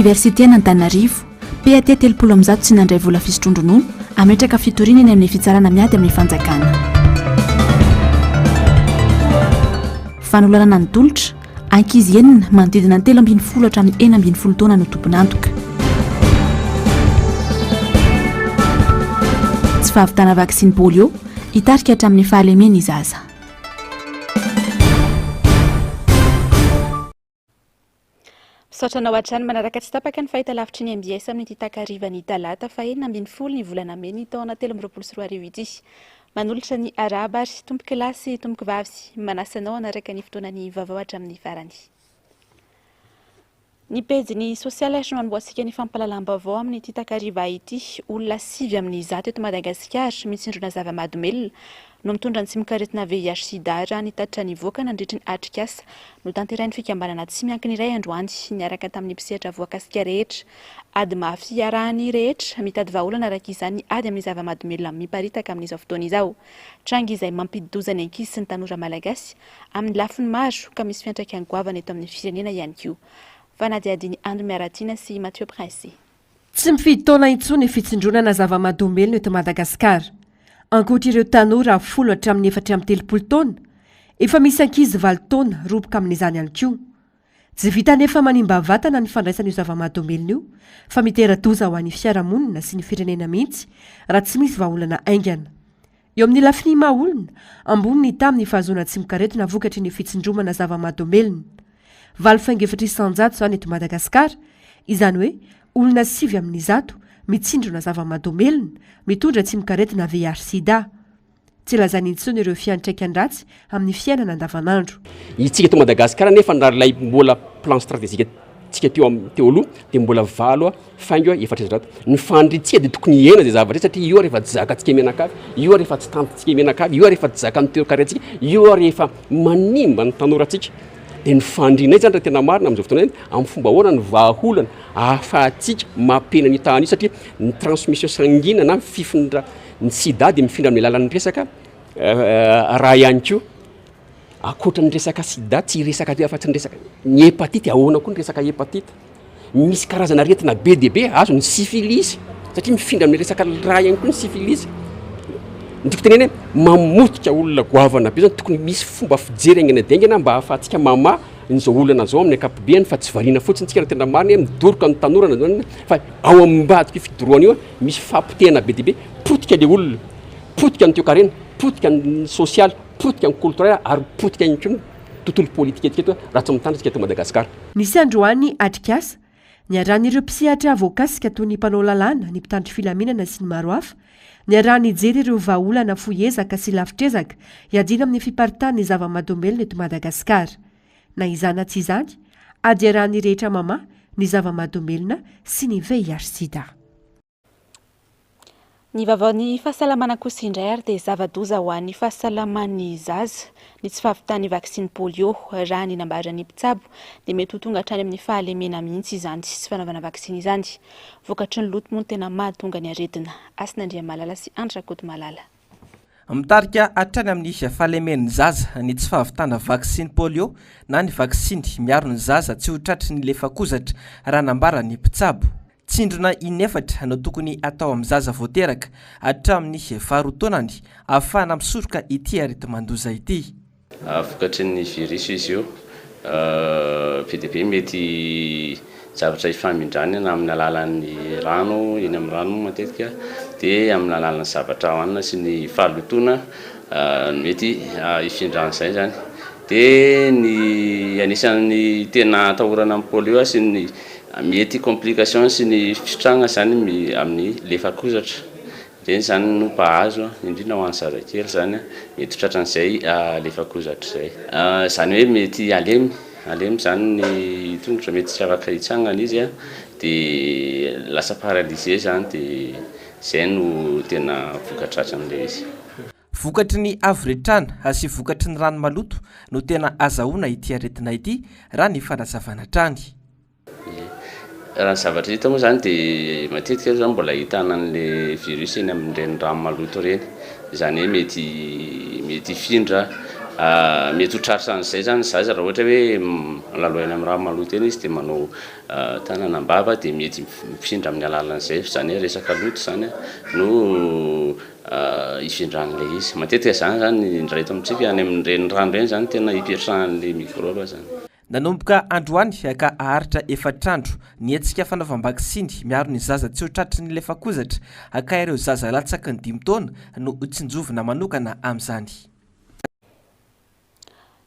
Université n'Antananarivo PAT 30 sy nandray vola fisotrondrono ametraka fitorinany amin'ny fitsarana miady amin'ny fanjakana. Fanolorana ny tolotra ankizy enina manodidina 13 hatramin'ny 14 taona no tompon'antoka. Tsy fahavitana vaksiny polio hitarika hatramin'ny fahalemeny izaza. Misaotrana hatrany manaraka tsy tapaka ny fahitalavitry ny MBS amin'ny ity takarivan'ny talata fa 9 ny volana May ny taona 2024 ity. Manolotra ny araba ary tompo-kilasy tompo-kivavy manasanao anaraka ny fotoanany vaovao hatramin'ny farany. Ny pejiny sosialy no manomboasika ny fampahalalam-baovao amin'ny ity takariva ity. Olona 7 amin'ny 100 eto Madagasikara mitsindrona zava-mahadomelona no mitondra ny tsimikaretina VIH/SIDA raha nitatitra ny voaka nandritry ny atrikasa no tanterain'ny fikambanana tsy miankina iray androany niaraka tamin'ny mpisehatra voakasika rehetra. Ady mafy iarahany rehetra mitady vahaolana araka izany ady amin'ny zava-mahadomelona miparitaka amin'izao fotoana izao. Tranga izay mampidi-doza ny ankizy sy ny tanora malagasy amin'ny lafiny maro ka misy fiantraikany goavana eto amin'ny firenena ihany koa. Fanadiadiny Andro Miaratina sy Mathieu Prince. Tsy mifidy taona intsony fitsindronana zava-mahadomelona eto Madagasikara. Ankoatra ireo tanora 10 hatramin'ny 430 taona, efa misy ankizy 9 taona roboka amin'izany ihany koa. Tsy vita nefa manimba vatana ny fandraisana io zava-mahadomelona io, fa mitera-doza ho an'ny fiarahamonina sy ny firenena mihitsy raha tsy misy vahaolana aingana. Eo amin'ny lafiny mahaolona, ambony ny tamin'ny fahazoana tsimikaretina vokatry ny fitsindromana zava-mahadomelona. 7,700 zany eto Madagasikara, izany hoe olona 7 amin'ny 100 mitsindrona zava-mahadomelona mitondra tsimikaretina VIH/SIDA. Tsy lazany intsony ireo fiantraikany ratsy amin'ny fiainana andavanandro. Itsika eto Madagasikara nefa narylay mbola plan stratégique tsika teo aloha dia mbola 7 faingo 400. Ny fandritsika dia tokony hena zay zavatra satria io rehefa tsy zakantsika menakavy, io rehefa tsy tantintsika menakavy, io rehefa tsy zakan'ny toekarentsika, io rehefa manimba ny tanoratsika. Dia ny fandriana zany raha tena marina amin'izao fotoana amin'ny fomba ahoana ny vahaolana ahafahantsika mampena ny tahany io satria ny transmission sanguine na fifindra ny sida dia mifindra amin'ny alalan'ny resaka raha ihany koa akoatra ny resaka sida tsy resaka afa-tsy ny resaka ny hepatite ahoana koa ny resaka hepatite. Misy karazana aretina be dia be azo ny syphilis satria mifindra amin'ny resaka raha ihany koa ny syphilis. Ny toko teneny mamotika olona goavana be zany tokony misy fomba fijery aingana dengana mba ahafahantsika mama n'izao olana zao amin'ny ankapobeny fa tsy variana fotsiny tsika raha tena marina midoroka ny tanorana zany fa ao ambadika fidoroana io misy fampitehana be dia be potika le olona, potika ny toekarena, potika ny sosialy, potika ny kulturel ary potika ihany koa tontolo politika eto raha tsy mitandritsika eto Madagasikara. Nisy androany atrikasa niarahan'ireo mpisehatra voakasika toy ny mpanao lalàna, ny mpitandro filaminana sy ny maro hafa niarahany hijery ireo vahaolana foezaka sy lavitrezaka hiadina amin'ny fiparitahan'ny zava-mahadomelona eto Madagasikara. Na izana tsy izany, ady iarahany rehetra mama ny zava-mahadomelona sy ny VIH/SIDA. Ny vaovaon'ny fahasalamana kosa indray ary dia zava-doza ho an'ny fahasalaman'ny zaza ny tsy fahavitany vaksiny polio raha ny nambaran'ny mpitsabo dia mety ho tonga hatrany amin'ny fahalemena mihitsy izany sy fanaovana vaksiny izany. Vokatry ny loto moa tena mahatonga ny aretina. Asin'Andriamalala sy Andrakoto Malala. Mitarika hatrany amin'ny fahalemen'ny zaza ny tsy fahavitana vaksiny polio na ny vaksiny miaro ny zaza tsy ho tratry ny lefakozatra raha nambaran'ny mpitsabo. Tsindrona inefatra no tokony atao amin'ny zaza voateraka hatramin'ny 2 taonany ahafahana misoroka ity aretin-mandoza ity. Vokatry ny virus izy io PDB mety zavatra ifamindrany na amin'ny alalan'ny rano, eny amin'ny rano matetika dia amin'ny alalan'ny zavatra hoanina sy ny fahalotona mety ifindran'izay zany. Dia ny anisan'ny tena atahorana amin'ny polio sy ny mety complication sy ny fitranga zany amin'ny lefakozatra. Ireny zany no mpahazo indrindra ho an'ny zazakely zany mety tratran'izay lefakozatra izay. Zany hoe mety alemy zany ny tongotra mety tsy afaka hitsangana izy dia lasa paralysé zany dia izay no tena vokatratrany izy. Vokatry ny avretrana sy vokatry ny rano maloto no tena azahoana ity aretina ity raha ny fanazavana trany. Raha ny zavatra hita moa zany dia matetika zany mbola hitana an'le virus eny amin'ireny rano maloto ireny. Izany hoe mety ifindra mety ho traritran'izay zany zaza raha ohatra hoe laloina amin'ny raha maloto eny izy dia manao tananambava dia mety mifindra amin'ny alalan'izay zany hoe resaka loto zany no ifindran'ilay izy matetika zany indray eto amintsika any amin'ny reny rano reny zany tena hipetrahan'ilay microbe zany. Nanomboka androany ka aharitra efatrandro nietsika fanaovam-bakisiny miaro ny zaza tsy ho tratry ny lefakozatra aka ireo zaza latsaky ny 5 taona no tsinjovina manokana amin'izany.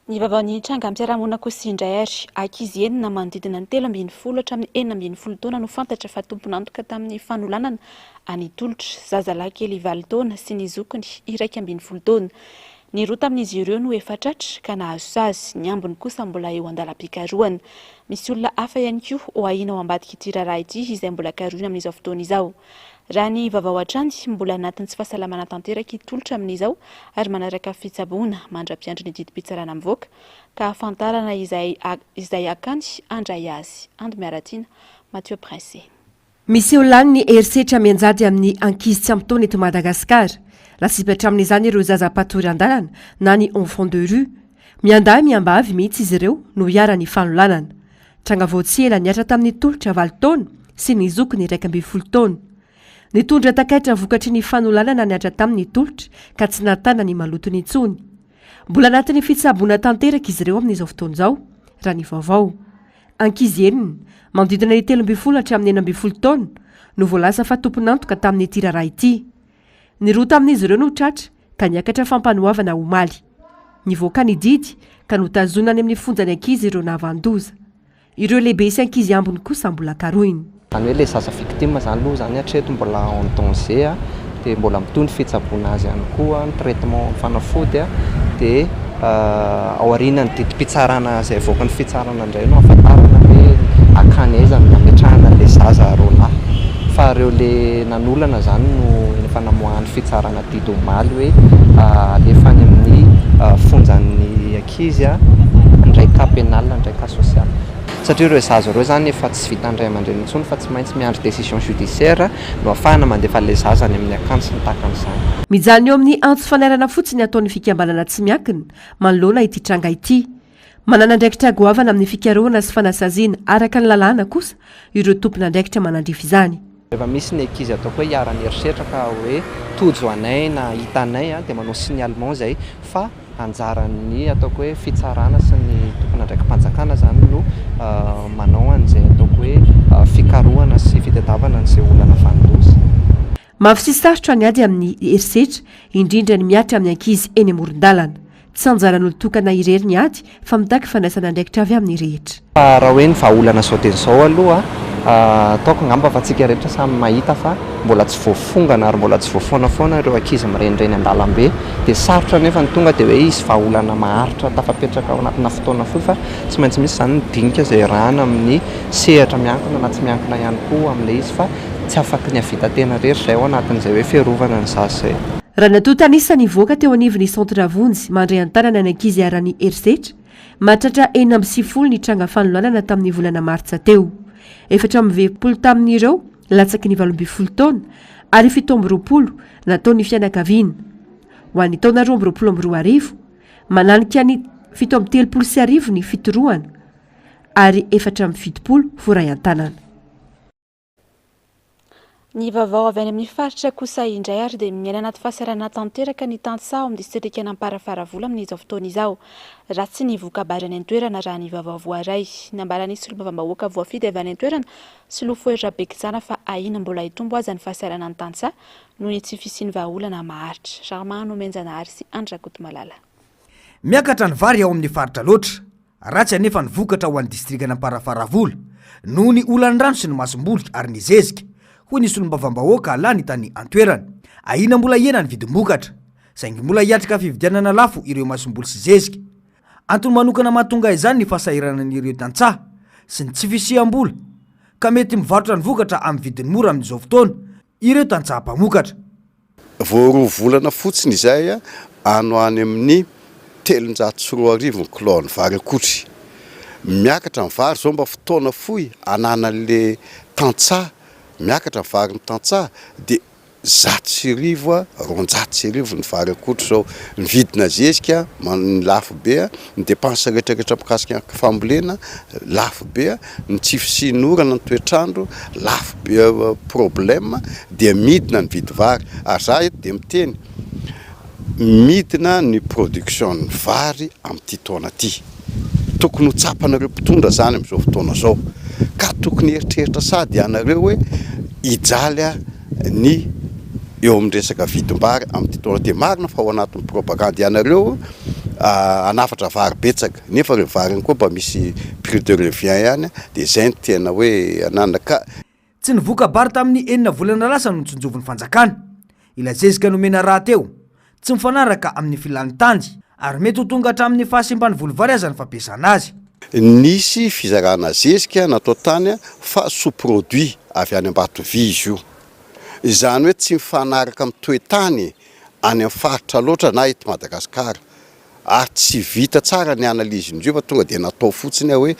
Ny vaovaon'ny tranga ampiarahamonina kosa indray ary ankizy enina manodidina ny 13 hatramin'ny 14 taona no fantatra fa tompon'antoka tamin'ny fanolanana any tolotra zazalahy kely 20 taona sy ny zokony 12 taona. Ny roa tamin'izy ireo no efa tratra ka nahazo sazy, ny ambiny kosa mbola eo andalam-pikarohana. Misy olona hafa ihany koa oahina ao ambadika ity raharaha ity izay mbola karohina amin'izao fotoana izao. Raha ny vaovao hatrany mbola anatin'ny tsy fahasalamana tanteraka tolotra amin'izao ary manaraka fitsaboana mandra-piandro ny didim-pitsarana mivoaka ka afantarana izay akany andray azy. Ando miaratiana Mathieu Prince. Misy olany ny herisetra mianjady amin'ny ankizy tsy ampy taona eto Madagasikara. Lasipatra amin'izany ireo zaza-patory andalana na ny enfant de rue. Miandahy miambavy mihitsy izy ireo no hiara ny fanolanana. Tranga voatsela niatra tamin'ny tolotra 20 taona sy ny zokony 12 taona. Nitondra takaitra vokatry ny fanolanana niatra tamin'ny tolotra ka tsy natana ny malotony intsony. Mbola anatin'ny fitsaboana tanteraka izy ireo amin'izao fotoana izao raha ny vaovao. Ankizy enina manodidina ny 13 hatramin'ny 14 taona no voalasa fa tompon'antoka tamin'ny ity raharaha ity. Ny roa tamin'izy ireo no tratra ka niakatra fampanohavana omaly. Nivoaka ny didy ka notazonany amin'ny fonjany ankizy ireo navandoza. Ireo lehibe sy ankizy ambiny kosa mbola karohiny. Zany hoe ilay zaza victime zany aloha zany hatreto mbola en danger dia mbola mitondra fitsaboana azy ihany koa ny traitement fanafody dia aorianany didim-pitsarana izay avoaka ny fitsarana indray no ahafantarana hoe akany aiza no nametrahana ilay zaza roalahy. Fa ireo le nanolana zany no efa namoahany fitsarana didy omaly hoe alefa any amin'ny fonjan'ny ankizy indray cas pénal indray cas social. Satria ireo zaza ireo zany efa tsy vita andray aman-dreny intsony fa tsy maintsy miandry décision judiciaire no ahafahana mandefa ilay zaza any amin'ny akanjo sy ny takan'izany. Mijanona eo amin'ny antso fanairana fotsiny ataon'ny fikambanana tsy miankina manoloana ity tranga ity. Manana andraikitra goavana amin'ny fikarohana sy fanasaziana araka ny lalàna kosa ireo tompona andraikitra manandrify izany. Rehefa misy ny ankizy ataoko hoe hiara-ny herisetra ka hoe tojo anay na hitanay dia manao signalement zay fa anjaran'ny ataoko hoe fitsarana sy ny tompona andraikimpanjakana zany no manao an'izay ataoko hoe fikarohana sy fitadiavana n'izay olana vandoza. Mafy sy sarotra ny ady amin'ny herisetra indrindra ny miatra amin'ny ankizy eny amoron-dalana. Tsy anjaran'olon-tokana irery ny ady fa mitaky fandraisana andraikitra avy amin'ny rehetra. Raha hoe ny vahaolana zao dia izao aloha ataoko ngamba fa tsika rehetra samy mahita fa mbola tsy voafongana ary mbola tsy voafoana foana ireo ankizy mirenireny an-dalambe dia sarotra nefa ny tonga dia hoe izy vahaolana maharitra tafapetraka ao anatina fotoana foy fa tsy maintsy misy zany dinika izay rahana amin'ny sehatra miankina na tsy miankina ihany koa amin'ilay izy fa tsy afaky ny havita tena rery izay ao anatin'izay hoe fiarovana ny zaza izay. Raha natotanisa nivoaka teo anivon'ny centre Avonjy mandray antanana ny ankizy ara-ny herisetra mahatratra 9 ny tranga fanolanana tamin'ny volana martsa teo. 720 tamin'ireo latsaky ny 12 taona ary 720 nataony fianakaviana. Ho an'ny taona 2022 mananika ny 730 ny fitorohana ary 470 voray antanana. Ny vaovao avy any amin'ny faritra kosa indray ary dia miaina anaty fahasaarana tanteraka ny Tantsao amin'ny distrika Namparafaravola amin'izao fotoana izao. Raha tsy nivoaka barany an-toerana raha ny vaovao voaray. Nambaran'ny solombavam-bahoaka voafidy avy any an-toerana sy Lofoera Bekitsana fa ahina mbola hitombo aza ny fahasaarana ny Tantsa noho ny tsy fisian'ny vahaolana maharitra. Charmano Menjanahary sy Andrakoto Malala. Miakatra ny vary ao amin'ny faritra loatra. Ratsy anefa nivokatra ho an'ny distrika Namparafaravola noho ny olan'ny rano sy ny masombolotra ary ny zezika. Hoy ny solombavam-bahoaka alany tany an-toerana. Ahina mbola iena ny vidim-bokatra. Saingy mbola hiatrika fividianana lafo ireo masombolo sy zezika. Antony manokana mahatonga izany ny fahasahiranan'ireo tantsaha sy ny tsy fisiam-bola ka mety mivarotra ny vokatra amin'ny vidiny mora amin'izao fotoana ireo tantsaha mpamokatra. Voaroa volana fotsiny izay ano any amin'ny 340 kilao ny vary akotry. Miakatra ny vary zao mba fotoana fohy ananan'le tantsaha miakatra ny vary ny tantsaha dia 100 200 ny vary akotro zao ny vidina zezika ny lafo be ny dépense rehetrarehetra mikasika fambolena lafo be ny tsifisin'orana ny toetrandro lafo be problème dia midina ny vidy vary ary za eto dia miteny midina ny production ny vary amin'ity taona ity tokony ho tsapanareo mpitondra zany amin'izao fotoana zao ka tokony eritreritra sady anareo hoe ijaly ny eo amin'ny resaka vidim-bary amin'ity taona ity marina fa ao anatin'ny propagande ianareo anafatra vary betsaka nefa ireo vary ihany koa mba misy prix de revient ihany dia izay ny tena hoe ananaka tsy nivoaka bary tamin'ny 9 volana lasa no nitsonjovin'ny fanjakana ilay zezika nomena raha teo tsy mifanaraka amin'ny filan'ny tandy ary mety ho tonga hatramin'ny fahasimbany volovary aza ny fampiasana azy nisy fizarana zezika natao tany fa sous-produit avy any Ambatovy izy io izany hoe tsy mifanaraka amin'ny toetany any amin'ny faritra loatra na eto Madagasikara ary tsy vita tsara ny analyse indreo fa tonga dia natao fotsiny hoe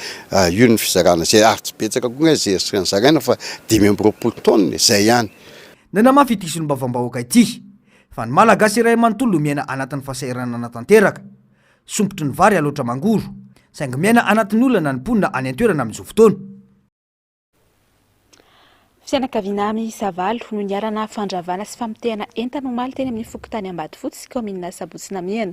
io ny fizarana zay ary tsy betsaka koa zezika ny zaraina fa 5 taonina izay ihany nanamafy ity solombavambahoaka ity fa ny malagasy iray manontolo miaina anatin'ny fahasahiranana tanteraka sompotry ny vary aloatra mangoro saingy miaina anatin'ny olana ny mponina any an-toerana amin'izao fotoana fianakaviana miisa 7 no niarana fandravana sy famotehana entana omaly teny amin'ny fokotany Ambatofotsy komina Sabotsina Miana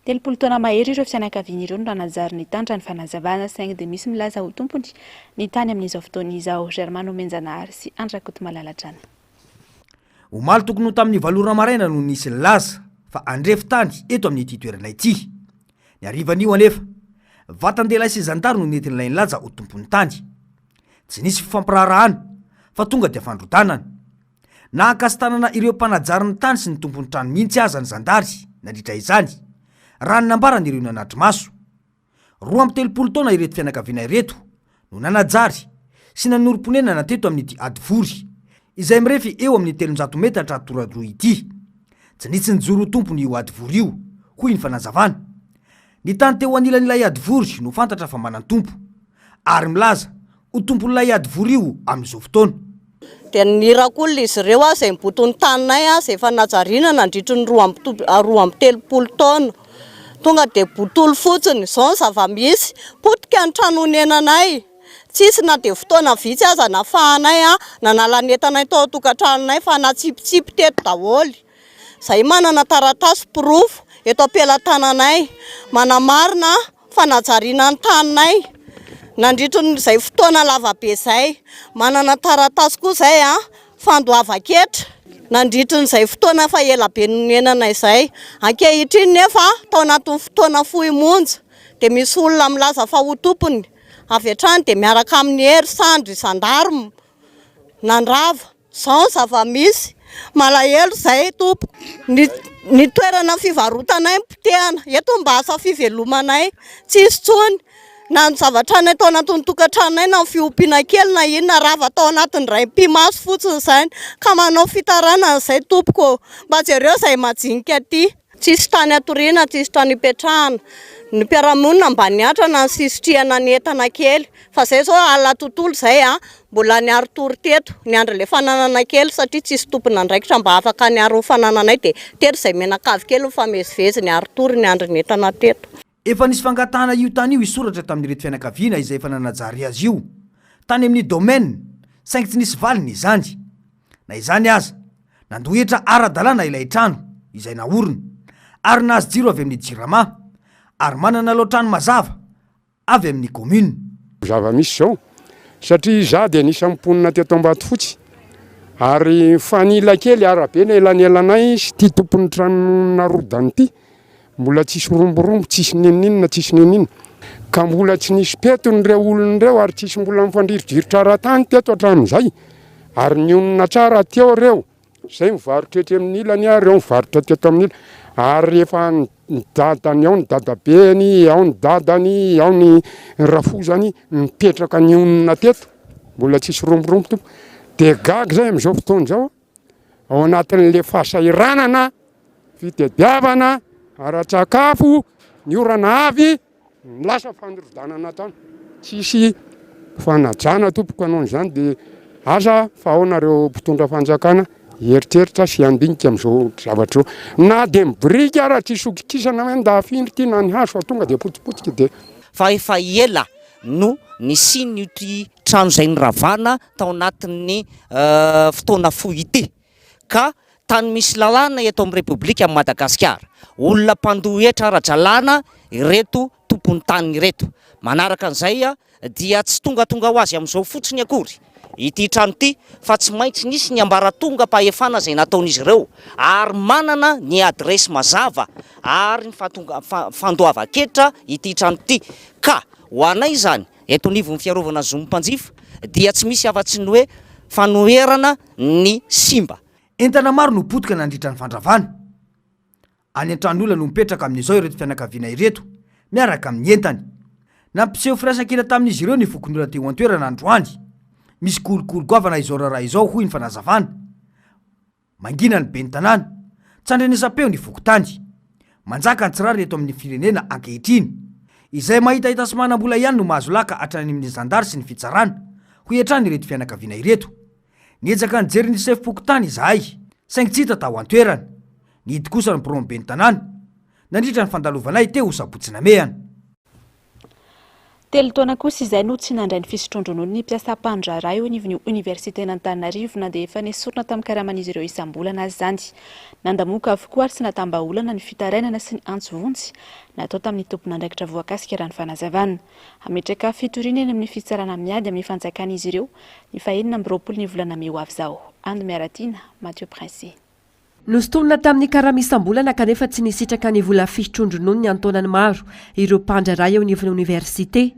30 taona mahery ireo fianakaviana ireo no ranajary ny tandra ny fanazavana saingy dia misy milaza ho tompony ny tany amin'izao fotoana izao Germano Menjanahary sy Andrakoto Malalatrana omaly tokony ho tamin'ny valora maraina no nisy laza fa andrefy tany eto amin'ity toerana ity ny arivan'io anefa vatan-dehilahy sy zandary no nentin'ilay nilaza ho tompony tany tsy nisy fifampirarahana fa tonga dia fandrodanana nahakasitanana ireo mpanajary ny tany sy ny tompony trano mihitsy aza ny zandary nandritra izany raha ny nambarany ireo nanatry maso 30 taona ireto fianakaviana ireto no nanajary sy nanorom-ponenana teto amin'ity adivory izay mirefy eo amin'ny 300 metatra toradroa ity tsy nitsy nijoro tompony io adivory io hoy ny fanazavana ny tany teo anilan'ilay adivory no fantatra fa manan-tompo ary milaza ho tompon'ilay adivory io amin'izao fotoana dia nirakolona izy ireo a izay mibotony taninay a izay efa najariana nandritry ny 30 taona tonga dia botolo fotsiny izao ny zava-misy potika ny tranonenanay tsisy na dia fotoana vitsy aza nafahanay a nanala-nentanay tao tokantranonay fa natsipitsipy teto daholy izay manana taratasy proof eto am-pelantananay manamarina fa najariana ny taninay nandritry n'izay fotoana lavabe izay manana taratasy koa izay a fandoava-ketra nandritry n'izay fotoana fa elabe nonenana izay ankehitriny nefa tao anatin'ny fotoana fohy monja dia misy olona milaza fa ho tompony avy hatrany dia miaraka amin'ny hery sandry zandarma nandrava izao ny zava-misy malahelo izay tompo ny toerana fivarotanay mpitehana eto mba asa fivelomanay tsisy tsony na ny zavatra nay tao anatin'ny tokantranonay na ny fiompiana kely na inona rava tao anatin'ny ray mpimaso fotsiny izany ka manao fitarana izay tompoko mba jereo izay majinika aty tsisy tany atoriana tsisy tany ipetrahana ny mpiaramonina mba niatrana ny sisitriana ny entana kely fa izay zao alina tontolo izay a mbola niaro tory teto niandry le fananana kely satria tsisy tompona andraikitra mba afaka niaro fanananay dia teto izay menakavy kely mifamezivezy niaro tory niandry ny entana teto efa nisy fangatahana io tany io isoratra tamin'ireto fianakaviana izay efa nanajary azy io tany amin'ny domaine saingy tsy nisy valiny izany na izany aza nandohetra ara-dalàna ilay trano izay naorina ary nahazo jiro avy amin'ny jirama ary manana loatrano mazava avy amin'ny commune zava-misy zao satria za dia nisy amponina teto Ambatofotsy ary fanila kely arabe ny elanelanay sy ty tompony trano narodany ity mbola tsisy romborombo tsisy neninina tsisy nenina ka mbola tsy nisy peton'ireo olon'ireo ary tsisy mbola mifandrirodrirotra ara-tany teto hatramin'izay ary nionina tsara teo reo izay mivarotra etry amin'ny ilany ary reo mivarotra teto amin'ny ila ary efa ny dadany ao ny dadabeny ao ny dadany ao ny rafozany mipetraka nionina teto mbola tsisy romborombo tompo dia gaga zay amin'izao fotoana izao ao anatin'le fahasahiranana fitediavana ara-tsakafo ny orana avy lasa fandrodanana tany tsisy fanajana tompoko anao izany dia asa fa ao nareo mpitondra fanjakana eritreritra sy andinika am'izao zavatra io na de mibrika raha tsy sokikisana hoe ndafindry ty na ny hazo fa tonga de potsipotsika de fa efa ela no nisiny ity trano zay ny ravana tao anatin'ny fotoana fohy ity ka tany misy lalàna eto amin'ny repoblika amin'ny Madagasikara olona mpandohetra ara-jalàna ireto tompony tany ireto manaraka an'izay dia tsy tongatonga ho azy amin'izao fotsiny akory ity trano ity fa tsy maintsy nisy ny ambaratonga mpahefana zay nataon'izy ireo ary manana ny adresy mazava ary ny fandoava-ketra ity trano ity ka ho anay zany eto nivon'ny fiarovana zomim-panjifa dia tsy misy afa-tsy ny hoe fanoherana ny simba. Entana maro no potika nandritra ny fandravana. Any an-tran'olona no mipetraka amin'izao ireto fianakaviana ireto miaraka amin'ny entany. Nampiseho firaisan-kina tamin'izy ireo ny fokon'olona teo an-toerana androany. Misy kolokolo goavana izao raharaha izao hoy ny fanazavana. Mangina ny ben'ny tanàna, tsandrenesam-peo ny vokotany. Manjaka ny tsirary eto amin'ny firenena ankehitriny. Izay mahitahita sy manam-bola ihany no mahazo laka hatrany amin'ny zandary sy ny fitsarana ho etrany ireto fianakaviana ireto. Niezaka nijery ny sefim-pokotany izahay, saingy tsy hita tao an-toerana. Nihidy kosa ny prômy ben'ny tanàna. Nandritra ny fandalovanay teo ho sabotsina mehana. Telo taona kosa izay no tsy nandray ny fisotrondronono ny mpiasam-pandraraha eo anivon'ny Université n'Antananarivo na dia efa nesorina tamin'ny karaman'izy ireo isam-bolana azy zany. Nandamoaka avokoa ary tsy natambaolana ny fitarainana sy ny antsovontsy natao tamin'ny tompon'andraikitra voakasika raha ny fanazavana. Ametraka fitoriana eny amin'ny fitsarana miady amin'ny fanjakan'izy ireo ny fahenina amby 20 ny volana May ho avy zao. Andy Miaratina, Mathieu Prince. Nosontomina tamin'ny karamisam-bolana kanefa tsy nisitraka ny vola fisotrondronono ny antonany maro ireo mpandraraha eo anivon'ny université.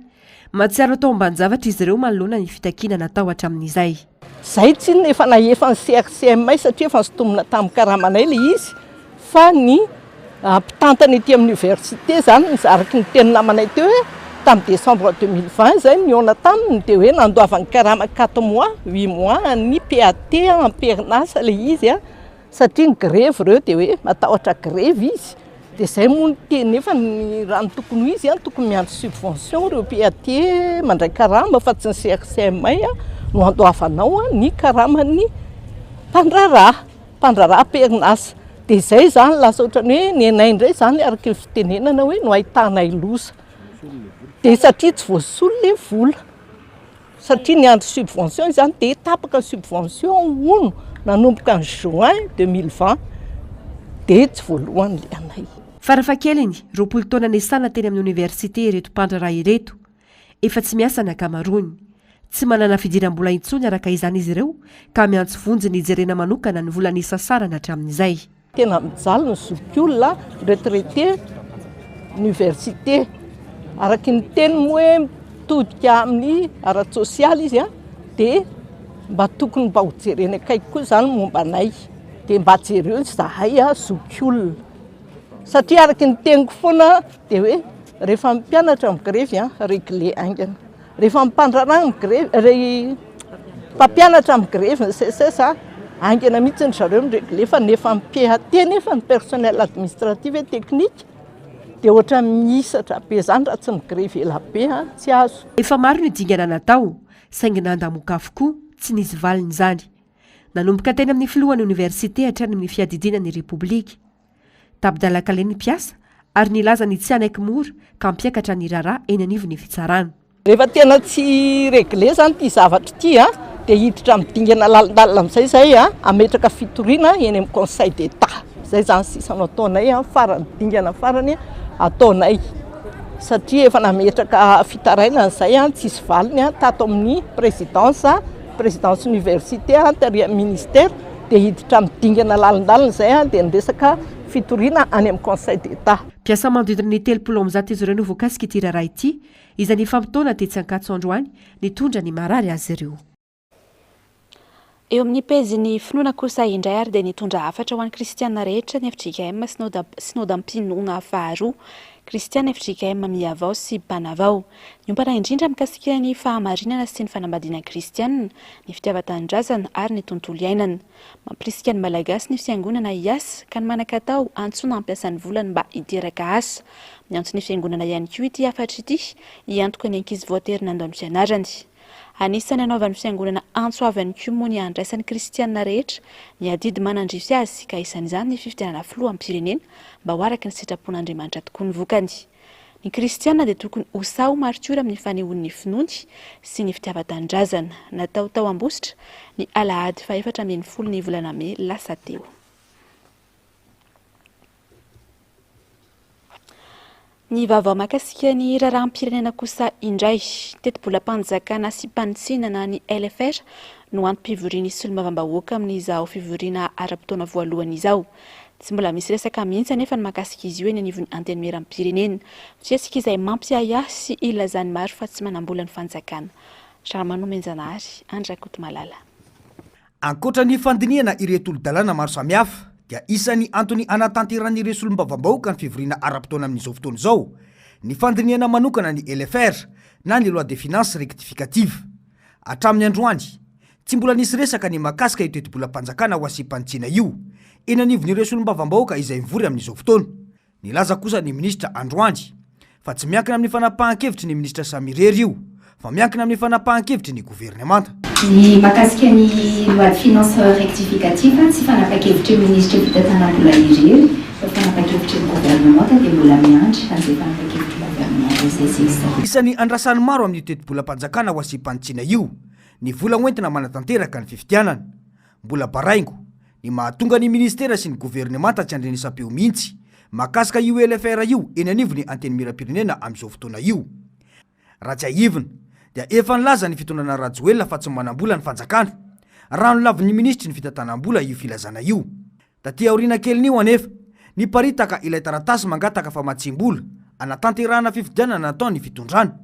Matsiaro atao ambanin-javatra izy ireo manoloana ny fitakiana natao hatramin'izay. Zay tsy nefa nahefa ny CRCM satria efa nisotomina tamin'ny karamanay ilay izy fa ny mpitantana ety amin'ny université zany nizaraky ny teny namanay teo hoe tamin'ny décembre 2020 zay niona taminy dia hoe nandoavan'ny karama 4 mois 8 mois ny PAT en pernasa ilay izy satria ny grève ireo dia hoe matahotra grève izy. Dia zay moa ny teny nefa ny raha ny tokony izy tokony miandry subvention ireo PAT mandray karama fa tsy ny CRCM no andoavanao ny karamany mpandraraha pernasa. Dia zay zany lasa ohatrany hoe ny anay indray zany araky ny fitenenana hoe no ahitanay loza. Dia satria tsy voasolo ilay vola. Satria ny andro subvention zany dia tapaka subvention ono nanomboka ny juin 2020 dia tsy voalohany ilay anay. Farafahakeliny 20 taona nesana teny amin'ny université ireto mpandraraha ireto efa tsy miasa ny ankamaroany. Tsy manana fidiram-bola intsony araka izany izy ireo ka miantso vonjy ny jerena manokana ny vola nisasarana hatramin'izay. Tena mijaly ny zokiolona retraité université araky ny teny hoe mitodika amin'ny ara-tsosialy izy dia mba tokony mba ho jerena akaiky koa zany momba anay dia mba jereo zahay zokiolona satria araky ny teniko foana dia hoe rehefa mpianatra amin'ny grève réglé aingana, rehefa mpandraraha grève mpampianatra amin'ny grève ny CSS aingana mihitsy ny zareo mireglé fa nefa PAT nefa ny personnel administratif et technique dia ohatra misatra be zany raha tsy ny grève ela be tsy azo. Efa maro ny dingana natao saingy nandamoaka avokoa tsy nisy valiny izany. Nanomboka teny amin'ny filohan'ny université hatrany amin'ny fiadidinan'ny repoblika. Tabidalaka ny mpiasa ary nilaza ny tsy anaiky mora ka mpiakatra ny rara eny anivon'ny fitsarana. Rehefa tena tsy reglé zany ty zavatra ty dia hiditra amin'ny dingana lalindalina amin'izay zay ametraka fitoriana eny amin'ny conseil d'état. Zay zany sisa no ataonay farany dingana farany ataonay satria efa nametraka fitaraina an'izay tsisy valiny tato amin'ny présidence université antérieur ministère dia hiditra amin'ny dingana lalindalina zay dia niresaka fitoriana any amin'ny conseil d'état. Mpiasa manodidina ny 30 izy ireo no voakasika ity raharaha ity izay ny fampitona tetsy Ankatso androany nitondra ny marary azy ireo. Eo amin'ny pejiny finoana kosa indray ary dia nitondra hafatra ho an'ny kristiana rehetra ny FJKM sinodampinoana faharoa kristiana FJKM miavao sy mpanavao. Niompana indrindra mikasika ny fahamarinana sy ny fanambadiana kristiana, ny fitiavan-tanindrazana ary ny tontolo iainana. Mampirisika ny malagasy ny fiangonana iasa ka ny manan-katao antsoina ampiasan'ny volany mba hiteraka asa. Miantso ny fiangonana ihany koa ity hafatra ity hiantoka ny ankizy voatery nandao ny fianarany. Anisany anaovan'ny fiangonana Antsoavany koa moa ny andraisan'ny kristianina rehetra ny adidy manandrify azy ka isan'izany ny fifidianana filoha amin'ny pirenena mba ho araka ny sitrapon'Andriamanitra tokoa ny vokany. Ny kristianina dia tokony ho saho martiora amin'ny fanehoan'ny finoany sy ny fitiavan-tanindrazana natao tao Ambositra ny alahady 14 ny volana May lasa teo. Ny vaovao mahakasika ny raharaham-pirenena kosa indray teti-bola-panjakana sy mpanitsinana ny LFR no antom-pivoriana solombavambahoaka amin'izao fivoriana ara-potoana voalohany izao. Tsy mbola misy resaka mihitsy nefa ny mahakasika izy io eny anivon'ny antenimieran'ny pirenena. Fihesika izay mampiaya sy ilazany maro fa tsy manambola ny fanjakana. Charmano Menjanary, Andrakoto Malala. Ankoatra ny fandiniana ireto olo-dalàna maro samihafa dia isan'ny antony anatanteran'ireo solombavambahoaka ny fivoriana ara-potoana amin'izao fotoana izao ny fandiniana manokana ny LFR na ny loi de finances rectificative. Hatramin'ny androany tsy mbola nisy resaka ny mahakasika io teti-bola-panjakana ho asy-panitsina io eny anivon'ireo solombavambahoaka izay mivory amin'izao fotoana. Nilaza kosa ny ministra androany fa tsy miankina amin'ny fanapahan-kevitry ny ministra Samirery io fa miankina amin'ny fanapahan-kevitry ny gouvernemanta. Ny mahakasika ny loi de finances rectificative tsy fanapa-kevitry ministra fitantanam-bola irery fa fanapa-kevitry ny gouvernemanta dia mbola miandry an'izay fanapa-kevitry gouvernemanta izay sisa. Isan'ny andrasany maro amin'ny teti-bola-panjakana ho asy-panitsina io ny vola hoentina manatanteraka ny fifidianana. Mbola baraingo ny mahatonga ny ministera sy ny gouvernemanta tsy andrenesam-peo mihitsy mahakasika io LFR io eny anivon'ny antenimieram-pirenena amin'izao fotoana io. Raha tsy aivina dia efa nilaza ny fitondrana Rajoelina fa tsy manambola ny fanjakana. Rano lavin'ny ministry ny fitantanam-bola io filazana io. Taty aoriana kelin'io anefa niparitaka ilay taratasy mangataka fa matsim-bola anatanterahana fifidianana natao ny fitondrana.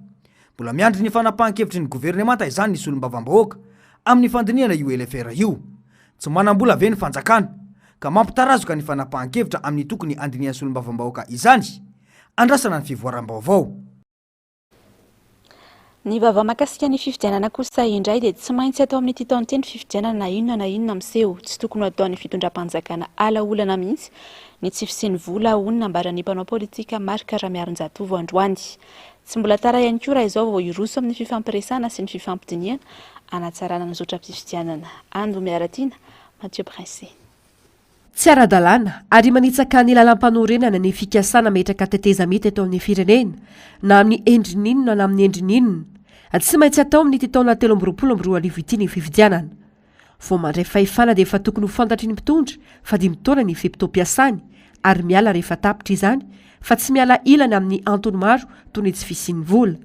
Mbola miandry ny fanapahan-kevitry ny gouvernemanta izany ny solombavambahoaka amin'ny fandiniana io LFR io. Tsy manambola ve ny fanjakana ka mampitarazoka ny fanapahan-kevitra amin'ny tokony andinian'ny solombavambahoaka izany andrasana ny fivoaram-baovao. Ny vaovao mahakasika ny fifidianana kosa indray dia tsy maintsy atao amin'ny titaon-teny fifidianana na inona miseho. Tsy tokony ataon'ny fitondram-panjakana ala olana mihitsy ny tsy fisiany vola onona ambaran'ny mpanao politika Marc Ramiaron-Jatovo androany. Tsy mbola tara ihany koa raha izao vao iroso amin'ny fifampiresana sy ny fifampidiniana anatsarana ny zotra fifidianana. Ando miaratiana, Mathieu Prince. Tsy ara-dalàna ary manitsaka ny lalam-panorenana ny fikasana metraka tetezamety eto amin'ny firenena na amin'ny endrininona na amin'ny endrininona tsy maintsy atao amin'ny titaona 13 ity ny fifidianana. Vao mandray fahefana dia efa tokony ho fantatry ny mpitondra fa 5 taona ny fepito-piasany ary miala rehefa tapitra izany fa tsy miala ilana amin'ny antony maro toy ny tsy fisiany vola.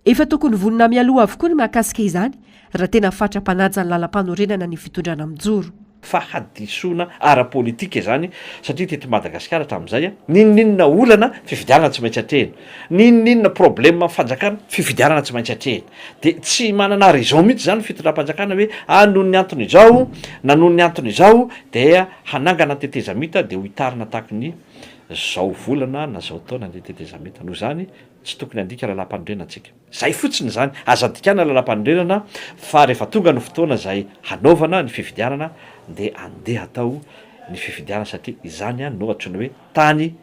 Efa tokony vonona mialoha avokoa ny mahakasika izany raha tena fatra-panaja ny lalam-panorenana ny fitondrana amin'joro. Fa hadisoana ara-politika izany satria teto Madagasikara hatramin'izay ninninona olana fifidianana tsy maintsy hatrehina, ninninona problème fanjakana fifidianana tsy maintsy hatrehina. Dia tsy manana raison mihitsy izany fitondram-panjakana hoe noho ny antony izao na noho ny antony izao dia hanangana tetezamita dia ho hitarina tahaka ny zao volana na zao taona ny tetezamita. Noho izany tsy tokony andika lalam-panorenana antsika. Zay fotsiny izany aza andikana lalam-panorenana fa rehefa tonga ny fotoana izay hanaovana ny fifidianana dia andeha atao ny fifidianana satria izany no antsoina hoe tany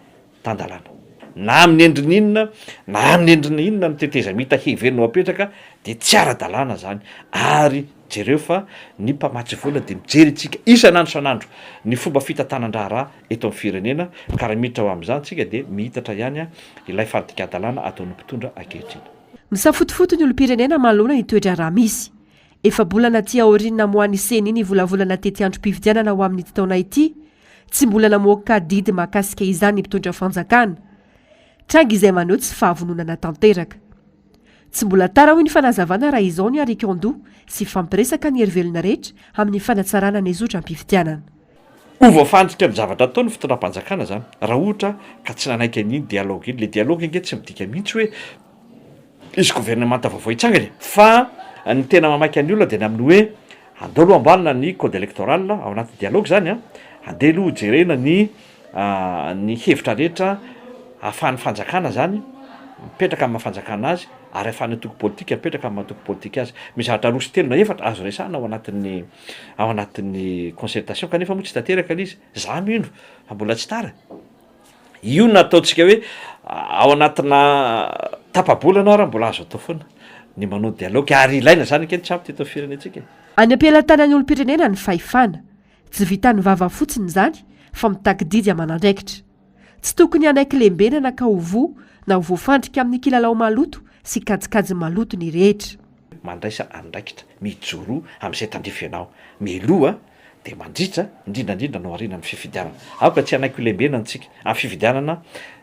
tandalàna. Na amin'ny endrininona na amin'ny endrininona ny tetezamita heverina apetraka dia tsy ara-dalàna zany ary jereo fa ny mpamatsy vola dia mijery tsika isan'andro san'andro ny fomba fitantanan-draharaha eto amin'ny firenena ka raha miditra ao amin'izany tsika dia mihitatra ihany ilay fandika-dalàna ataon'ny mpitondra ankehitriny. Misafotofoto ny olo-pirenena manoloana ny toetra raha misy. Efa bolana ty aoriana moany seny iny volavolana tety androm-pifidianana ho amin'ny taona ity, tsy mbola namoaka didy mahakasika izany ny mpitondra fanjakana. Tranga izay maneho tsy fahavononana tanteraka. Tsy mbola tara hoy ny fanazavana raha izao ny arikando sy fampiresaka ny herivelona rehetra amin'ny fanatsarana ny zotra am-pifidianana. Ho voafandritra amin'ny zavatra ataony fitondram-panjakana zany raha ohatra ka tsy nanaiky an'iny dialogue iny. Le dialogue inge tsy midika mihitsy hoe izy gouvernemanta vaovao hitsangany fa ny tena mamaky any olona dia ny amin'ny hoe andao aloha ambalina ny code électoral ao anaty dialogue zany andeha aloha jerena ny hevitra rehetra ahafahan'ny fanjakana zany mipetraka amin'ny fanjakana azy ary ahafahan'ny atoko politika mipetraka amin'ny atoko politika azy. Mizahatra roa sy telo na efatra azo resahana ao anatin'ny concertation kanefa moa tsy tanteraka izy za mino fa mbola tsy tara. Io nataontsika hoe ao anatina tapabolana raha mbola azo atao foana ny manao dialogy ary ilaina zany ke tsy ampy teto firenentsika. Any ampialantanany olom-pirenena ny fahefana tsy vita ny vava fotsiny zany fa mitakididy amanandraikitra tsy tokony anaiky lembenana ka hovo na hovoafandrika amin'ny kilalao maloto sy kajikajy maloto ny rehetra. Mandraisa andraikitra mijoro amin'izay tandrify ianao miloha dia mandritra indrindrandrindra no arina amin'ny fifidianana. Aoka tsy anaiky lembenana antsika amin'ny fifidianana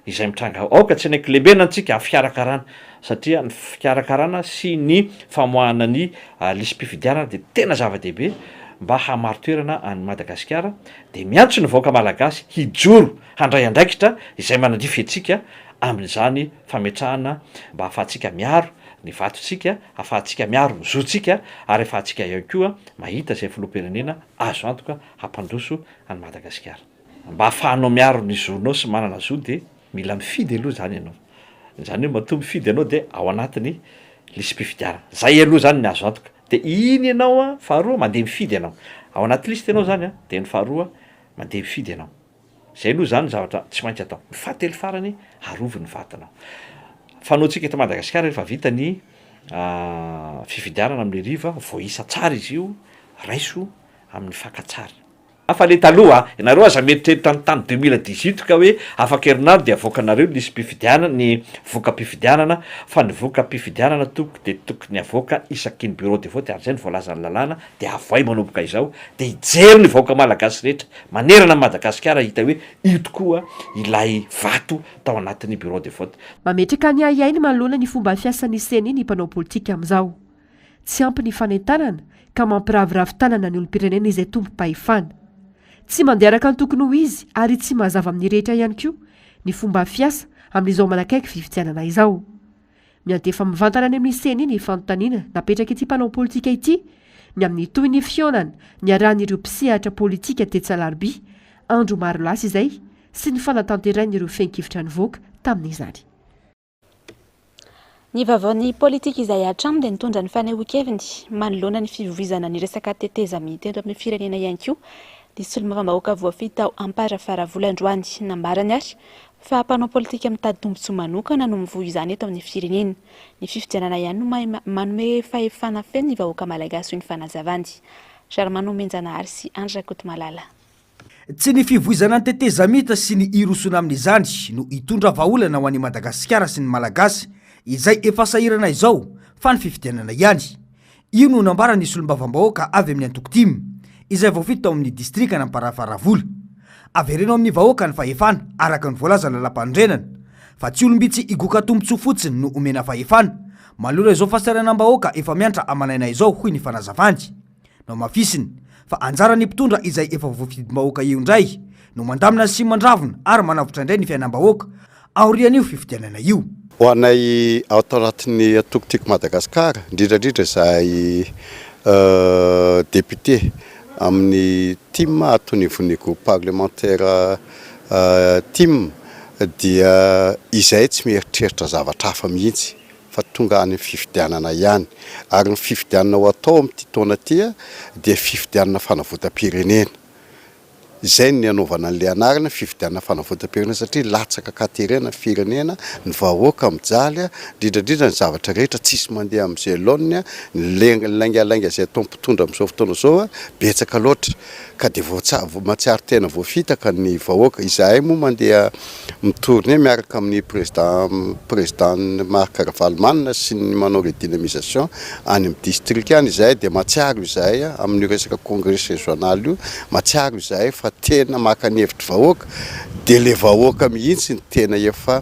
izay mitranga aoka tsy anaiky lembenana antsika amin'ny fiarakarana satria ny fikarakarana sy ny famoahana ny lisym-pifidianana dia tena zava-dehibe mba hamaritoerana any Madagasikara dia miantso ny vahoaka malagasy hijoro handray andraikitra izay manandrify antsika amin'izany fametrahana mba ahafahantsika miaro ny vatotsika, ahafahantsika miaro ny zotsika ary ahafahantsika ihany koa mahita izay filoham-pirenena azo antoka hampandroso any Madagasikara. Mba ahafahanao miaro ny zonao sy manana zo dia mila mifidy aloha zany ianao. Zany hoe matoa mifidy ianao dia ao anatiny lisym-pifidianana. Zay aloha zany ny azo antoka. Dia iny ianao faharoa mandeha mifidy ianao. Ao anaty listy ianao zany dia ny faharoa mandeha mifidy ianao. Zay aloha zany zavatra tsy maintsy atao. Ny fahatelo farany arovy ny vatanao. Fanaontsika eto Madagasikara rehefa vita ny fifidianana amin'ny riva voaisa tsara izy io raiso amin'ny fankatsara. Fa le taloha ianareo aza mieritreritra ny tany 2018 ka hoe afaka herinandro dia avoakanareo lisym-pifidianana ny voka-pifidianana fa ny voka-pifidianana tokony avoaka isaky ny bureau de vote ary zay ny voalaza ny lalàna dia avoay manomboka izao dia hijery ny vahoaka malagasy rehetra manerana Madagasikara hita hoe io tokoa ilay vato tao anatin'ny bureau de vote. Mametraka ny aiainy manoloana ny fomba fiasan'ny seny ny mpanao politika amin'izao. Tsy ampy ny fanentanana ka mampiraviravy tanana ny olom-pirenena izay tompom-pahefana. Tsy mandearaka ny tokony ho izy ary tsy mazava amin'ny rehetra ihany koa ny fomba fiasa amin'izao manakaiky fifidianana izao. Miantefa mivantana any amin'ny seny ny fanontaniana napetraka ity mpanao politika ity ny amin'ny toy ny fionana ny arahan'ireo mpisehatra politika Tetsalarby, Andro Marolasa izay sy ny fanatanteranaireo fenkivitra ny voaka tamin'izany. Ny vavaon'ny politika izay hatramo dia nitondra ny fanehoan-keviny manoloana ny fivovizana ny resaka teteza mitendo amin'ny firenena ihany koa. Dia solombavambahoaka voafita ao Ampara Volandroany nambarany ary fa mpanao politika mitady tombontsoa manokana no mivohy izany eto amin'ny firenena. Ny fifidianana ihany no manome fahefana feno ny vahoaka malagasy ny fanazavany. Jarmano Menjanahary sy Andra Kotomalala. Tsy ny fivoizana ny teteza mita sy ny irosona amin'izany no hitondra vahaolana ho an'i Madagasikara sy ny malagasy izay efa sahirana izao fa ny fifidianana ihany. Io no nambarany solombavambahoaka avy amin'ny Antokotimy izay voafita tao amin'ny distrika na Amparafaravola. Averenao amin'ny vahoaka ny fahefana araka ny voalaza lalam-pandrenana fa tsy olombitsy igoka tombontsoa fotsiny no omena fahefana. Malora izao fahasaranam-bahoaka efa miantra amanaina izao hoy ny fanazavandy. No mafisiny fa anjara ny mpitondra izay efa voafidim-bahoaka io indray no mandamina sy mandravona ary manavotra indray ny fiainam-bahoaka aorian'io fifidianana io. Ho anay ao tao anatin'ny atokotiko Madagasikara indrindrandrindra izay député amin'ny team atonivon'ny groupe parlementaire team dia izay tsy mieritreritra zavatra hafa mihitsy fa tonga any fifidianana ihany ary ny fifidianana ho atao amin'ity taona ity dia fifidianana fanavoatam-pirenena. Izay ny anaovana an'ilay anarana fifidianana fanavoatam-pirenena satria latsaka katerena firenena ny vahoaka mijaly indrindrandrindra ny zavatra rehetra tsisy mandeha amin'izay laoniny ny laingalainga izay atao mpitondra amin'izao fotoana izao betsaka loatra ka dia matsiaro tena voafitaka ny vahoaka. Izahay moa mandeha mitorne miaraka amin'ny président Marc Ravalomanina sy ny manao redynamisation any amin'ny district any izahay dia matsiaro izahay amin'ny resaka congrès régional io matsiaro izahay fa tena maka ny hevitra vahoaka dia le vahoaka mihitsy ny tena efa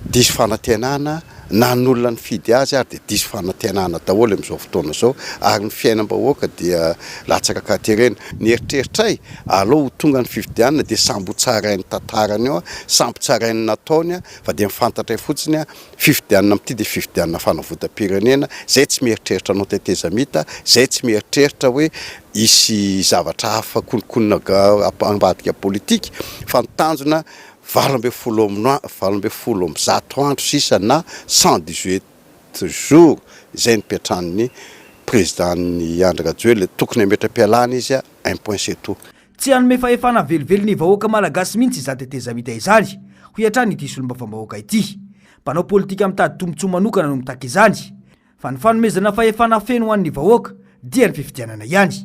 diso fanantenana na n'olona ny fidy azy ary dia diso fanantenana daholo amin'izao fotoana izao ary ny fiainam-bahoaka dia latsaka katerena. Ny eritreritray alao ho tonga ny fifidianana dia sambo tsarainy tantarany eo sambo tsarainy nataony fa dia mifantatra fotsiny fifidianana amin'ity dia fifidianana fanavoatam-pirenena zay tsy mieritreritra anao teteza mita zay tsy mieritreritra hoe isy zavatra hafa konokonina ambadika politika fa ny tanjona 20 andro sisa na 118 jours izay nipetrahan'ny président Andry Rajoelina tokony ametra-pialana izy un point c'est tout. Tsy hanome fahefana velively ny vahoaka malagasy mihitsy izany teteza mita izany ho hiatrany ity solombavambahoaka ity. Mpanao politika mitady tombontsoa manokana no mitaka izany fa ny fanomezana fahefana feno ho an'ny vahoaka dia ny fifidianana ihany.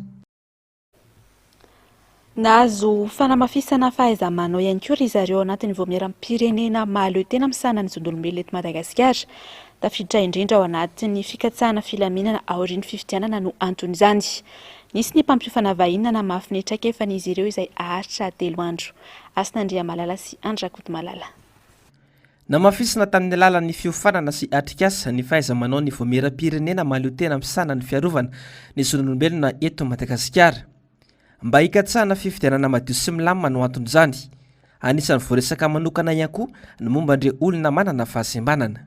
Nahazo fanamafisana fahaiza-manao ihany koa ry zareo anatin'ny voamiram-pirenena mahaleo tena misana ny zon'olombelona eto Madagasikara. Tafiditra indrindra ao anatin'ny fikatsahana filaminana aorian'ny fifidianana no antony izany. Nisy ny mpampiofana vahiny namafy ny traikefan'izy ireo izay aharitra 3 andro. Asinandria Malala sy Andrakoto Malala. Namafisina tamin'ny alalan'ny fiofanana sy atrikasa ny fahaiza-manao ny voamiram-pirenena mahaleo tena misana ny fiarovana ny zon'olombelona eto Madagasikara. Mba hikatsahana fifidianana madio sy milamina no antony izany. Anisan'ny voaresaka manokana ihany koa ny momban'ireo olona manana fahasembanana.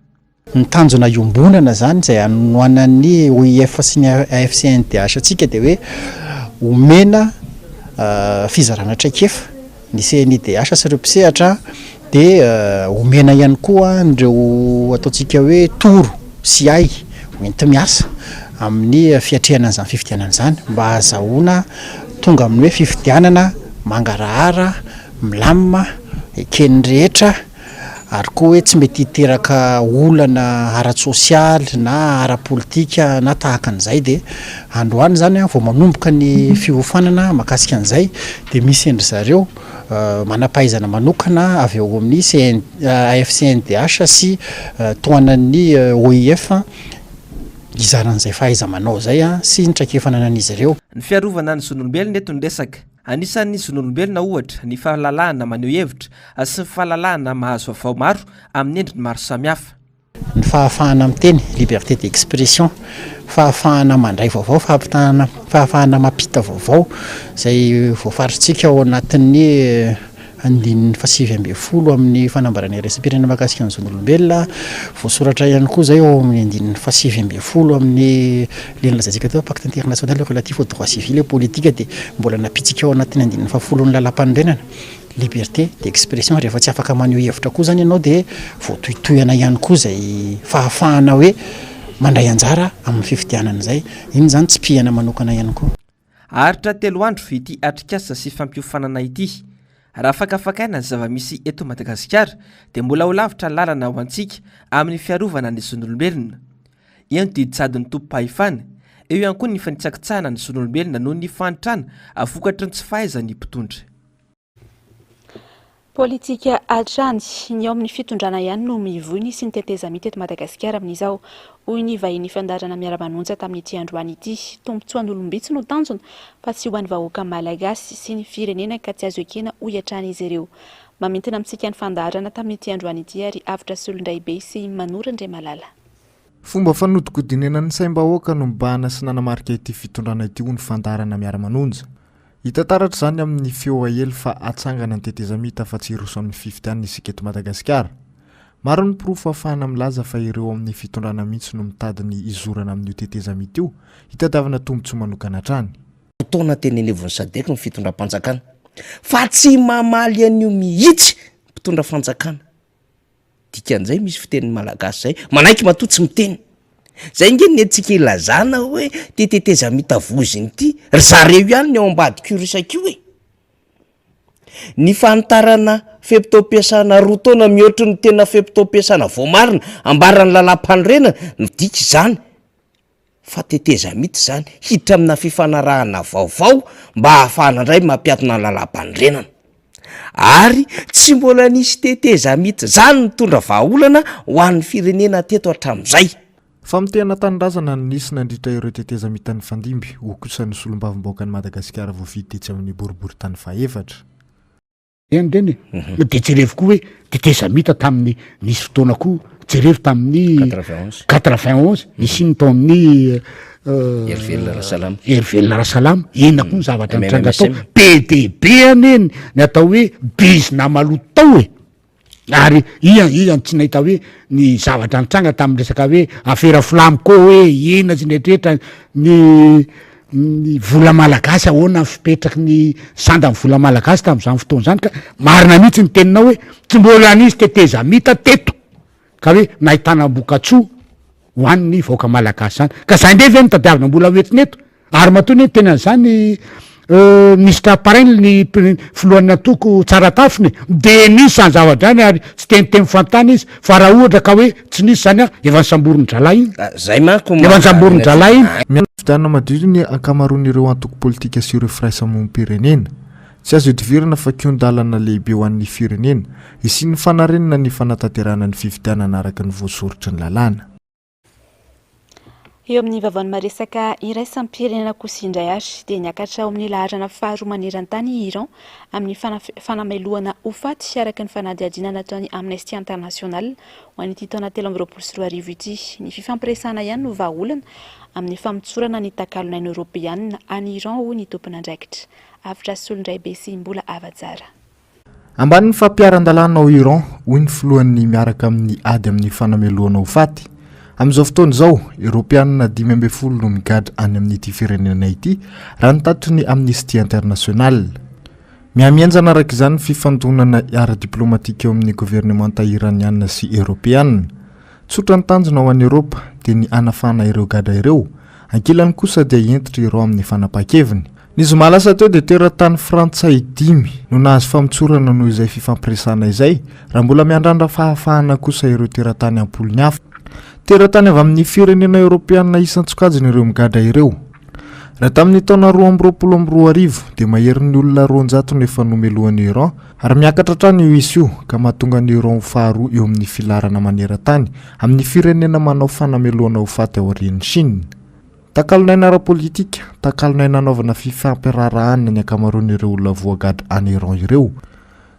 Ny tanjona iombonana zany izay anohanan'ny OIF sy ny AFCNDH atsika dia hoe omena fizarana traikefa ny CNIDH sy ireo mpisehatra dia omena ihany koa ireo ataontsika hoe toro sy ay hoenty miasa amin'ny fiatrehana an'izany fifidianana izany mba hahazahoana tonga amin'ny hoe fifidianana mangarahara milamina ekeny rehetra ary koa hoe tsy mety hiteraka olana ara-tsosialy na ara-politika na tahaka an'izay dia androany zany vao manomboka ny fiofanana makasika an'izay dia misy endry zareo manampahaizana manokana avy eo amin'ny AFCNDH sy toanan'ny OIF izaran'izay fahaiza-manao zay sy ny traikefanana an'izy ireo. Ny fiarovana ny zon'olombelona eto ny resaka. Anisan'ny zon'olombelona ohatra ny fahalalahana maneho hevitra sy ny fahalalahana mahazo vaovao maro amin'ny endriny maro samihafa. Ny fahafahana miteny liberté d'expression, fahafahana mandray vaovao, fahafahana mampita vaovao izay voafarintsika ao anatin'ny andininy 7 amin'ny fanambarana resam-pirenena mahakasika ny zon'olombelona, voasoratra ihany koa zay ao amin'ny andininy 7 amin'ny lena lazaintsika teo pacte international relatif aux droits civils et politiques dia mbola napitsika ao anatin'ny andininy 10 lalam-panorenana liberté d'expression rehefa tsy afaka maneho hevitra koa zany ianao dia voatohitohana ihany koa zay fahafahana hoe mandray anjara amin'ny fifidianana izay. Iny zany tsy pihana manokana ihany koa. Aharitra 3 andro ity atrikasa sy fampiofanana ity. Raha fakafakaina ny zava-misy eto Madagasikara dia mbola ho lavitra lalana ho antsika amin'ny fiarovana ny zon'olombelona. Eny diditsadin'ny tompo-pahefana, eo ihany koa ny fanitsakitsahana ny zon'olombelona noho ny fantrana avokatry ny tsy fahaizany mpitondra. Politika atrany ny ao amin'ny fitondrana ihany no mivoiny sy ny tetezamity eto Madagasikara amin'izao. Hoy ny vahiny fandarana miara-manonja tamin'ity androany ity, tombontsoan'olombitsy no tanjona fa tsy ho an'ny vahoaka malagasy sy ny firenena ka tsy azo ekena ho iatran'izy ireo. Mamintana amintsika ny fandarana tamin'ity androany ity ary avitra solondraibe sy Manorandre Malala. Fomba fanodikodinena ny saim-bahoaka no mibahana sy nanamarika ity fitondrana ity ho ny fandarana miara-manonja. Hitantaratra zany amin'ny feo ahely fa atsangana ny tetezamita fa tsy hiroso amin'ny fifidianana isika eto Madagasikara. Maro ny pirofo ahafahana milaza fa ireo amin'ny fitondrana mihitsy no mitady ny izorana amin'io tetezamita io hitadiavana tombontsoa manokana hatrany. Fotoana tenenevony Sadek ny fitondram-panjakana fa tsy mamaly an'io mihitsy mpitondra fanjakana. Dikan'izay misy fiteniny malagasy zay manaiky matoa tsy miteny. Zay nge nentsika ilazana hoe tetezamita voziny ity ry zareo ihany ny ao ambadika risak'io hoe ny fantarana feptom-piasana roa taona mihoatra ny tena feptom-piasana voamarina ambarany lalam-panorenana no dika izany fa tetezamita zany hiditra amina fifanarahana vaovao mba hahafahana indray mampiatona lalam-panorenana ary tsy mbola nisy tetezamita zany mitondra vahaolana ho an'ny firenena teto hatramin'izay. Fa mitena tanindrazana nisy nandritra ireo tetezamita ny fandimby ho kosa ny solombavim-bahoaka ny Madagasikara voafidy tetsy amin'ny boribory tany faefatra. Endreny dia jerevy koa hoe tetezamita tamin'ny nisy fotoana koa jerevy tamin'ny 91 nisy ny tao amin'ny Hervelona Rasalama ena koa ny zavatra mitranga tao PDB aneny ny atao hoe bizina maloto tao e. Ary iany tsy nahita hoe ny zavatra nitranga tamin'ny resaka hoe afera flamko hoe ena tsy netretra ny vola malagasy ahoana ny fipetraky ny sanda ny vola malagasy tamin'izany fotoana izany ka marina mihitsy ny teninao hoe tsy mbola nisy tetezamita teto ka hoe nahitana mbokatsoa ho an'ny vahoaka malagasy zany ka zay ndrevy mitadiavina mbola hoentina eto ary matoa ny tena zany misy trapareil ny filohan'ny atoko tsara tafiny de nisy zany zavatra any ary tsy teniteny fantany izy fa raha ohatra ka hoe tsy nisy zany a efa nysamborony dralay iny zay manko efa nysamborony dralay iny fidianana madio ny ankamaroan'ireo antoko politika sy ireo firaisamonim-pirenena tsy azo idivirana fa kion-dalana lehibe ho an'ny firenena isy ny fanarenana ny fanatanterana ny fifidianana araka ny voasorotry ny lalàna. Eo amin'ny vavaony maresaka iraisampirenena kosa indray ary dia niakatra ao amin'ny laharana faharoa maneran-tany Iran amin'ny fanamelohana ho faty araka ny fanadihadiana nataony Amnesty International ho an'ity taona 2024 ity. Ny fifampiresana ihany no vahaolana amin'ny famitsorana ny takalon'aina Europeanina any Iran ho ny tompon'andraikitra. Avitra solondray be sy mbola ava-tsara. Ambanin'ny fampiaran-dalàna ao Iran hoy ny filohan'ny miaraka amin'ny ady amin'ny fanamelohana ho faty. Amin'izao fotoana izao, Europeanina 5 no migadra any amin'ity firenena ity raha ny tatony Amnesty International. Miamianjana araka izany fifandonana ara-diplomatika eo amin'ny gouvernemanta iraniana sy Europeanina. Tsotra ny tanjona ho an'ny Europa dia ny anafana ireo gadra ireo, ankilany kosa dia entitra ireo amin'ny fanapa-keviny. Ny zoma lasa teo dia teratany Frantsay 5 no nahazo famitsorana noho izay fifampiresana izay, raha mbola miandrandra fahafahana kosa ireo teratany ampolony hafa. Teratany avy amin'ny firenena Europeanina isan-tsokajiny ireo migadra ireo. Raha tamin'ny taona 2022 dia maherin'ny olona 200 efa nomelohan'ny Iran ary miakatra hatrany io izy io ka mahatonga ny Iran ho faharoa eo amin'ny filarana maneran-tany amin'ny firenena manao fanamelohana ho faty ao aorian'ny Chine. Takalonaina ara-politika, takalonaina anaovana fifampiararahana ny ankamaroan'ireo olona voagadra any Iran ireo.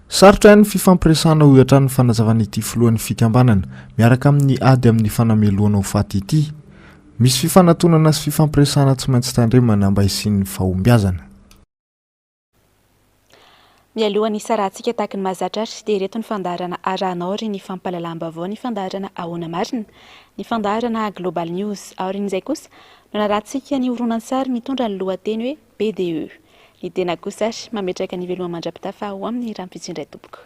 Sarotra ihany fifampiresana ho hatrany fanazavana ity filohan'ny fikambanana miaraka amin'ny ady amin'ny fanamelohana ho faty ity. Misy fifanantonana sy fifampiresana tsy maintsy tandremana mba hisian'ny fahombiazana. Mialohan'ny sarantsika tahaka ny mahazatra azy dia ireto ny fandaharana Aranory ny fampahalalam-baovao ny fandaharana Ahoana Marina, ny fandaharana Global News. Aorian'izay kosa no narantsika ny horonan-tsary mitondra ny lohateny hoe BDE. Ny tena kosa mametraka ny veloma mandra-pitafa ho amin'ny rampitsinray tompoko.